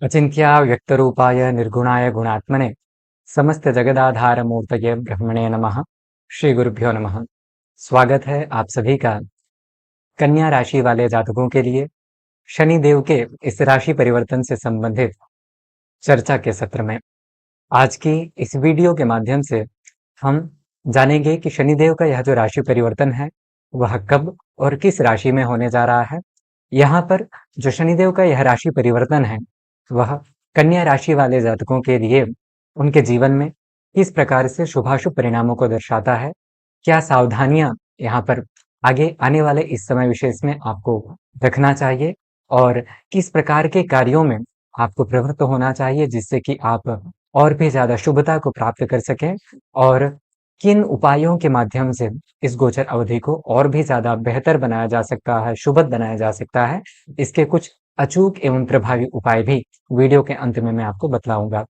अचिन्त्या व्यक्तरूपाय निर्गुणाय गुणात्मने समस्त जगदाधार मूर्तये ब्रह्मणे नमः। श्री गुरुभ्यो नमः। स्वागत है आप सभी का कन्या राशि वाले जातकों के लिए शनि देव के इस राशि परिवर्तन से संबंधित चर्चा के सत्र में। आज की इस वीडियो के माध्यम से हम जानेंगे कि शनिदेव का यह जो राशि परिवर्तन है वह कब और किस राशि में होने जा रहा है। यहाँ पर जो शनिदेव का यह राशि परिवर्तन है वह कन्या राशि वाले जातकों के लिए उनके जीवन में किस प्रकार से शुभाशुभ परिणामों को दर्शाता है, क्या सावधानियां यहाँ पर आगे आने वाले इस समय विशेष में आपको रखना चाहिए और किस प्रकार के कार्यों में आपको प्रवृत्त होना चाहिए जिससे कि आप और भी ज्यादा शुभता को प्राप्त कर सकें और किन उपायों के माध्यम से इस गोचर अवधि को और भी ज्यादा बेहतर बनाया जा सकता है, शुभद बनाया जा सकता है, इसके कुछ अचूक एवं प्रभावी उपाय भी वीडियो के अंत में मैं आपको बतलाऊंगा।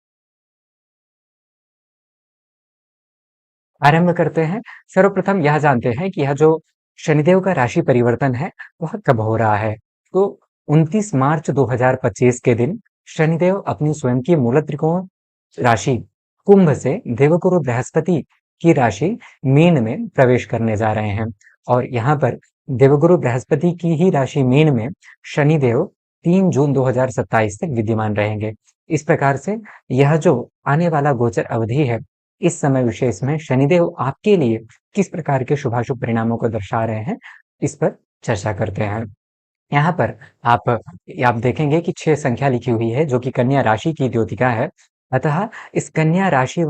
आरंभ करते हैं। सर्वप्रथम यह जानते हैं कि यह जो शनिदेव का राशि परिवर्तन है वह कब हो रहा है। तो 29 मार्च 2025 के दिन शनिदेव अपनी स्वयं की मूल त्रिकोण राशि कुंभ से देवगुरु बृहस्पति की राशि मीन में प्रवेश करने जा रहे हैं और यहाँ पर देवगुरु बृहस्पति की ही राशि मीन में शनिदेव 3 जून 2027 तक विद्यमान रहेंगे। इस प्रकार से यह जो आने वाला गोचर अवधि है इस समय विशेष में शनिदेव आपके लिए किस प्रकार के शुभाशुभ परिणामों को दर्शा रहे हैं इस पर चर्चा करते हैं। यहाँ पर आप देखेंगे कि 6 संख्या लिखी हुई है जो कि कन्या राशि की द्योतिका है। अतः इस कन्या राशि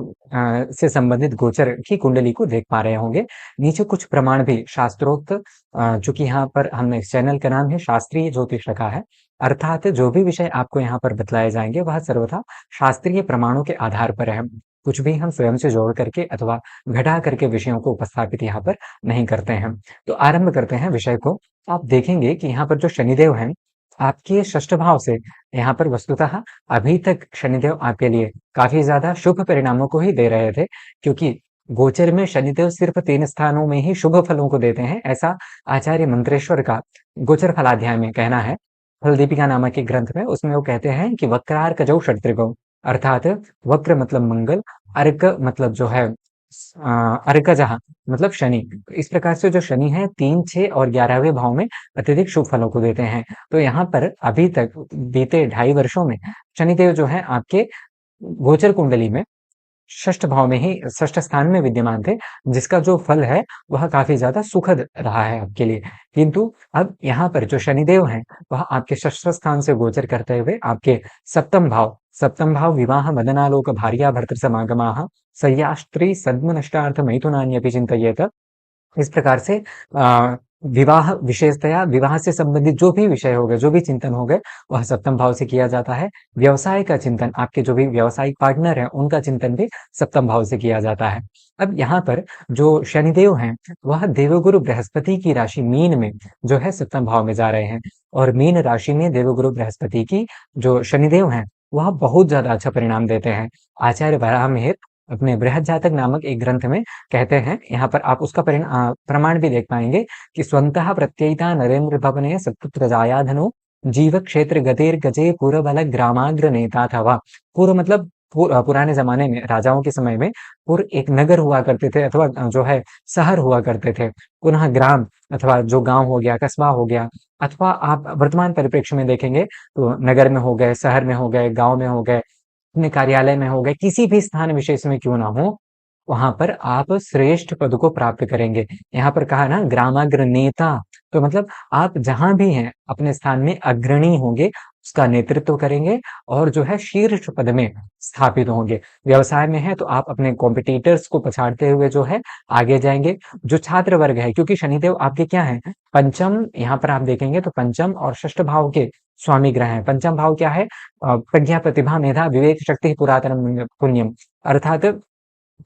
से संबंधित गोचर की कुंडली को देख पा रहे होंगे। नीचे कुछ प्रमाण भी शास्त्रोक्त, चूंकि यहाँ पर हमने इस चैनल का नाम है शास्त्रीय ज्योतिष रखा है, अर्थात जो भी विषय आपको यहाँ पर बतलाए जाएंगे वह सर्वथा शास्त्रीय प्रमाणों के आधार पर है। कुछ भी हम स्वयं से जोड़ करके अथवा घटा करके विषयों को उपस्थापित यहाँ पर नहीं करते हैं। तो आरंभ करते हैं विषय को। आप देखेंगे कि यहाँ पर जो शनिदेव हैं आपके षष्ठ भाव से यहाँ पर वस्तुतः अभी तक शनिदेव आपके लिए काफी ज्यादा शुभ परिणामों को ही दे रहे थे, क्योंकि गोचर में शनिदेव सिर्फ 3 स्थानों में ही शुभ फलों को देते हैं, ऐसा आचार्य मंत्रेश्वर का गोचर फलाध्याय में कहना है। फल दीपिका नामक एक ग्रंथ में उसमें वो कहते हैं कि वक्रार्कजौ षट्त्रिगौ, अर्थात वक्र मतलब मंगल, अर्क मतलब जो है अर्कजः मतलब शनि। इस प्रकार से जो शनि है 3, 6 और 11वें भाव में अत्यधिक शुभ फलों को देते हैं। तो यहाँ पर अभी तक बीते 2.5 वर्षों में शनिदेव जो है आपके गोचर कुंडली में षष्ठ भाव में ही षष्ठ स्थान में विद्यमान थे, जिसका जो फल है वह काफी ज्यादा सुखद रहा है आपके लिए। किंतु अब यहाँ पर जो शनिदेव हैं वह आपके षष्ठ स्थान से गोचर करते हुए आपके सप्तम भाव विवाह मदनालोक भार्या भर्तृ समागमाः सय्यास्त्री सद्म नष्टार्थ मैथुनान्यपि चिंतयेत। इस प्रकार से विवाह विशेषतया विवाह से संबंधित जो भी विषय हो गए, जो भी चिंतन हो गए, वह सप्तम भाव से किया जाता है। व्यवसाय का चिंतन, आपके जो भी व्यावसायिक पार्टनर हैं उनका चिंतन भी सप्तम भाव से किया जाता है। अब यहाँ पर जो शनिदेव हैं वह देवगुरु बृहस्पति की राशि मीन में जो है सप्तम भाव में जा रहे हैं और मीन राशि में देवगुरु बृहस्पति की जो शनिदेव हैं वह बहुत ज्यादा अच्छा परिणाम देते हैं। आचार्य वराहमिहिर अपने बृहद जातक नामक एक ग्रंथ में कहते हैं, यहाँ पर आप उसका प्रमाण भी देख पाएंगे कि स्वन्तः प्रत्ययिता नरेंद्र भवने सत्पुत्र जायाधनो जीव क्षेत्र गतिर गजे पूर्व बल ग्रामाग्र नेता था। पूर्व मतलब पुराने जमाने में राजाओं के समय में पूर्व एक नगर हुआ करते थे अथवा जो है शहर हुआ करते थे। पुनः ग्राम अथवा जो गांव हो गया, कस्बा हो गया, अथवा आप वर्तमान परिप्रेक्ष्य में देखेंगे तो नगर में हो गए, शहर में हो गए, गांव में हो गए, अपने कार्यालय में हो गए, किसी भी स्थान विशेष में क्यों ना हो, वहां पर आप श्रेष्ठ पद को प्राप्त करेंगे। यहाँ पर कहा ना ग्रामाग्र नेता, तो मतलब आप जहां भी हैं अपने स्थान में अग्रणी होंगे, उसका नेतृत्व करेंगे और जो है शीर्ष पद में स्थापित होंगे। व्यवसाय में है तो आप अपने कॉम्पिटिटर्स को पछाड़ते हुए जो है आगे जाएंगे। जो छात्र वर्ग है, क्योंकि शनिदेव आपके क्या है, पंचम, यहाँ पर आप देखेंगे तो पंचम और षष्ठ भाव के स्वामी ग्रह है। पंचम भाव क्या है, प्रज्ञा प्रतिभा मेधा विवेक शक्ति पुरातन पुण्यम, अर्थात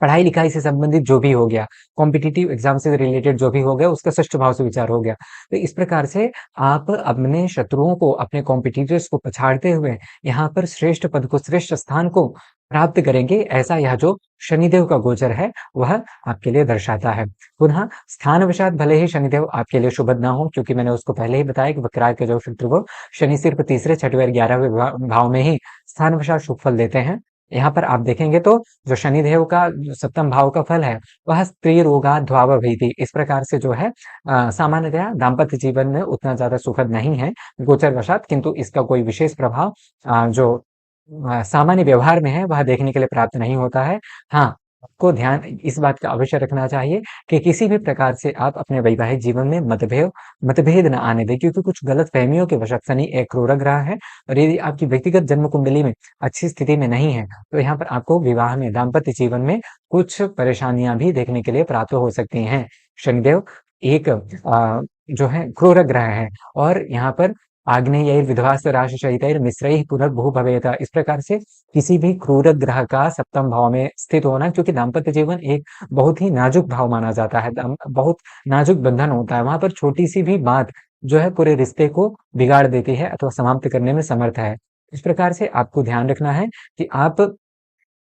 पढ़ाई लिखाई से संबंधित जो भी हो गया, कॉम्पिटिटिव एग्जाम से रिलेटेड जो भी हो गया, उसका षष्ठ भाव से विचार हो गया। तो इस प्रकार से आप अपने शत्रुओं को, अपने कॉम्पिटिटर्स को पछाड़ते हुए यहाँ पर श्रेष्ठ पद को, श्रेष्ठ स्थान को प्राप्त करेंगे, ऐसा यह जो शनिदेव का गोचर है वह आपके लिए दर्शाता है। पुनः स्थान वशात भले ही शनिदेव आपके लिए शुभ ना हो, क्योंकि मैंने उसको पहले ही बताया कि वक्राय के जो शत्रु को शनि सिर्फ तीसरे, छठवें और 11वें भाव में ही स्थानवशात शुभ फल देते हैं। यहाँ पर आप देखेंगे तो जो शनिदेव का जो सप्तम भाव का फल है, वह स्त्री रोगा ध्वाव भीति, इस प्रकार से जो है सामान्यतया दाम्पत्य जीवन में उतना ज़्यादा सुखद नहीं है गोचरवशात, किंतु इसका कोई विशेष प्रभाव जो सामान्य व्यवहार में है, वह देखने के लिए प्राप्त नहीं होता है। हाँ, आपको ध्यान इस बात का अवश्य रखना चाहिए कि किसी भी प्रकार से आप अपने वैवाहिक जीवन में मतभेद ना आने दें, क्योंकि कुछ गलतफ़हमियों के वशक शनि एक क्रूरक ग्रह है और यदि आपकी व्यक्तिगत जन्म कुंडली में अच्छी स्थिति में नहीं है, तो यहाँ पर आपको विवाह में, दाम्पत्य जीवन में कुछ परेशानियाँ भी देखने के लिए प्राप्त हो सकती हैं। शनिदेव एक जो है क्रूरक ग्रह है और यहाँ पर आग्नेयैर्विध्वास्त राशिशयितैर्मिश्रैः पुनर्भुः भवेत्, इस प्रकार से किसी भी क्रूरक ग्रह का सप्तम भाव में स्थित होना, क्योंकि दाम्पत्य जीवन एक बहुत ही नाजुक भाव माना जाता है, बहुत नाजुक बंधन होता है, वहां पर छोटी सी भी बात जो है पूरे रिश्ते को बिगाड़ देती है अथवा समाप्त करने में समर्थ है। इस प्रकार से आपको ध्यान रखना है कि आप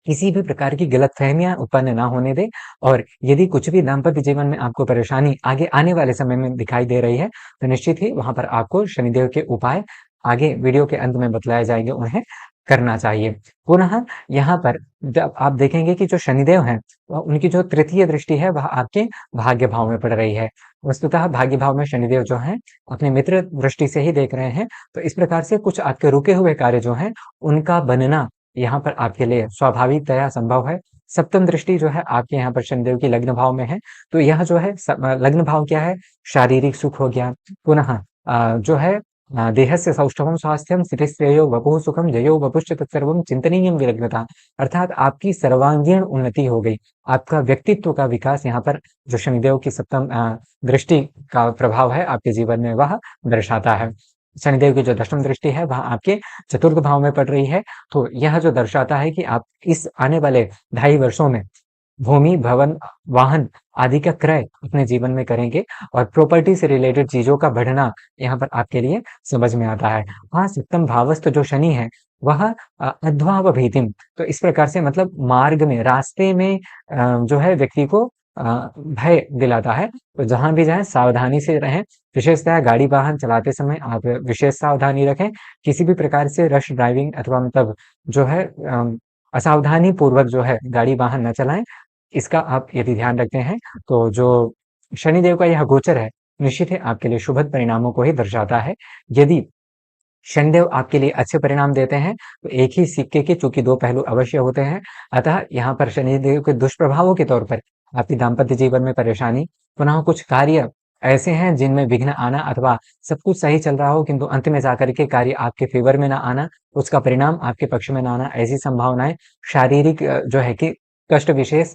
किसी भी प्रकार की गलतफ़हमियाँ उत्पन्न ना होने दें और यदि कुछ भी दाम्पत्य जीवन में आपको परेशानी आगे आने वाले समय में दिखाई दे रही है, तो निश्चित ही वहाँ पर आपको शनिदेव के उपाय आगे वीडियो के अंत में बतलाए जाएँगे, उन्हें करना चाहिए। पुनः यहाँ पर जब आप देखेंगे कि जो शनिदेव हैं, उनकी जो तृतीय दृष्टि है, वह आपके भाग्य भाव में पड़ रही है। वस्तुतः भाग्य भाव में शनिदेव जो हैं, अपने मित्र दृष्टि से ही देख रहे हैं, तो इस प्रकार से कुछ आपके रुके हुए कार्य जो हैं, उनका बनना यहाँ पर आपके लिए स्वाभाविकतया संभव है। सप्तम दृष्टि जो है आपके यहाँ पर शनिदेव की लग्न भाव में है, तो यह जो है लग्न भाव क्या है? शारीरिक सुख हो गया, पुनः जो है देहस्य सौष्ठवं स्वास्थ्यं स्थितिश्रेयो वपुः सुखं जयो वपुश्च तत्सर्वं चिंतनीयं विलग्नता, अर्थात आपकी सर्वांगीण उन्नति हो गई, आपका व्यक्तित्व का विकास यहाँ पर जो शनिदेव की सप्तम दृष्टि का प्रभाव है आपके जीवन में, वह दर्शाता है। शनिदेव की जो दशम दृष्टि है वह आपके चतुर्थ भाव में पड़ रही है, तो यह जो दर्शाता है कि आप इस आने वाले 2.5 वर्षों में भूमि, भवन, वाहन आदि का क्रय अपने जीवन में करेंगे और प्रॉपर्टी से रिलेटेड चीज़ों का बढ़ना यहाँ पर आपके लिए समझ में आता है। हाँ, सप्तम भावस्थ जो शनि है, वह अध्वावभीतिम्, तो इस प्रकार से मतलब मार्ग में, रास्ते में जो है व्यक्ति को भय दिलाता है। तो जहाँ भी जाएँ सावधानी से रहें, विशेषतः गाड़ी वाहन चलाते समय आप विशेष सावधानी रखें। किसी भी प्रकार से रश ड्राइविंग अथवा मतलब जो है असावधानी पूर्वक जो है गाड़ी वाहन न चलाएँ। इसका आप यदि ध्यान रखते हैं, तो जो शनिदेव का यह गोचर है, निश्चित ही आपके लिए शुभद परिणामों को ही दर्शाता है। यदि शनिदेव आपके लिए अच्छे परिणाम देते हैं, तो एक ही सिक्के के चूँकि 2 पहलू अवश्य होते हैं, अतः यहाँ पर शनिदेव के दुष्प्रभावों के तौर पर आपके दाम्पत्य जीवन में परेशानी, पुनः कुछ कार्य ऐसे हैं जिनमें विघ्न आना अथवा सब कुछ सही चल रहा हो किंतु अंत में जाकर के कार्य आपके फ़ेवर में ना आना, उसका परिणाम आपके पक्ष में ना आना, ऐसी संभावनाएँ, शारीरिक जो है कि कष्ट विशेष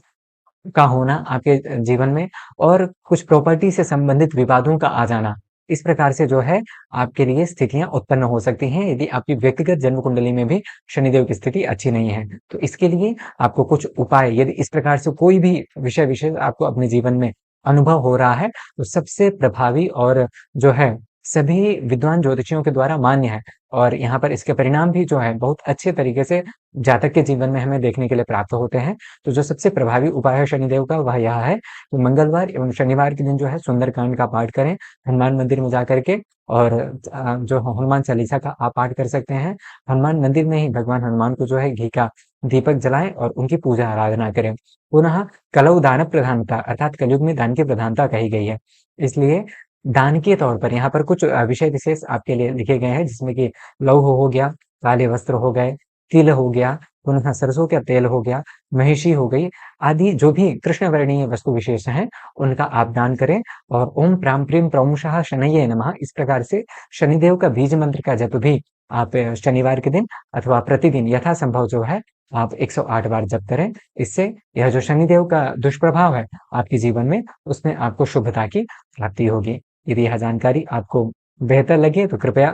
का होना आपके जीवन में और कुछ प्रॉपर्टी से संबंधित विवादों का आ जाना, इस प्रकार से जो है आपके लिए स्थितियाँ उत्पन्न हो सकती हैं यदि आपकी व्यक्तिगत जन्म कुंडली में भी शनिदेव की स्थिति अच्छी नहीं है। तो इसके लिए आपको कुछ उपाय, यदि इस प्रकार से कोई भी विषय विशेष आपको अपने जीवन में अनुभव हो रहा है, तो सबसे प्रभावी और जो है सभी विद्वान ज्योतिषियों के द्वारा मान्य है और यहाँ पर इसके परिणाम भी जो है बहुत अच्छे तरीके से जातक के जीवन में हमें देखने के लिए प्राप्त होते हैं। तो जो सबसे प्रभावी उपाय है शनिदेव का वह यह है कि मंगलवार एवं शनिवार के दिन जो है सुंदरकांड का पाठ करें, हनुमान मंदिर में जाकर के और जो हनुमान चालीसा का आप पाठ कर सकते हैं। हनुमान मंदिर में ही भगवान हनुमान को जो है घी का दीपक जलाएँ और उनकी पूजा आराधना करें। पुनः कलौ दान प्रधानता अर्थात कलयुग में दान की प्रधानता कही गई है। इसलिए दान के तौर पर यहाँ पर कुछ विषय विशेष आपके लिए लिखे गए हैं जिसमें कि लौह हो गया, काले वस्त्र हो गए, तिल हो गया, पुनः सरसों का तेल हो गया, महिषी हो गई, आदि जो भी कृष्ण वर्णीय वस्तु विशेष हैं, उनका आप दान करें और ओम प्रां प्रीं प्रौंषः शनैये नमः, इस प्रकार से शनिदेव का बीज मंत्र का जप भी आप शनिवार के दिन अथवा प्रतिदिन यथासंभव जो है आप 108 बार जप करें। इससे यह जो शनिदेव का दुष्प्रभाव है आपके जीवन में, उसमें आपको शुभता की प्राप्ति होगी। यदि यह जानकारी आपको बेहतर लगे तो कृपया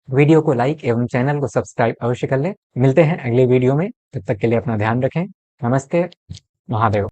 वीडियो को लाइक एवं चैनल को सब्सक्राइब अवश्य कर लें। मिलते हैं अगले वीडियो में, तब तक के लिए अपना ध्यान रखें। नमस्ते, महादेव।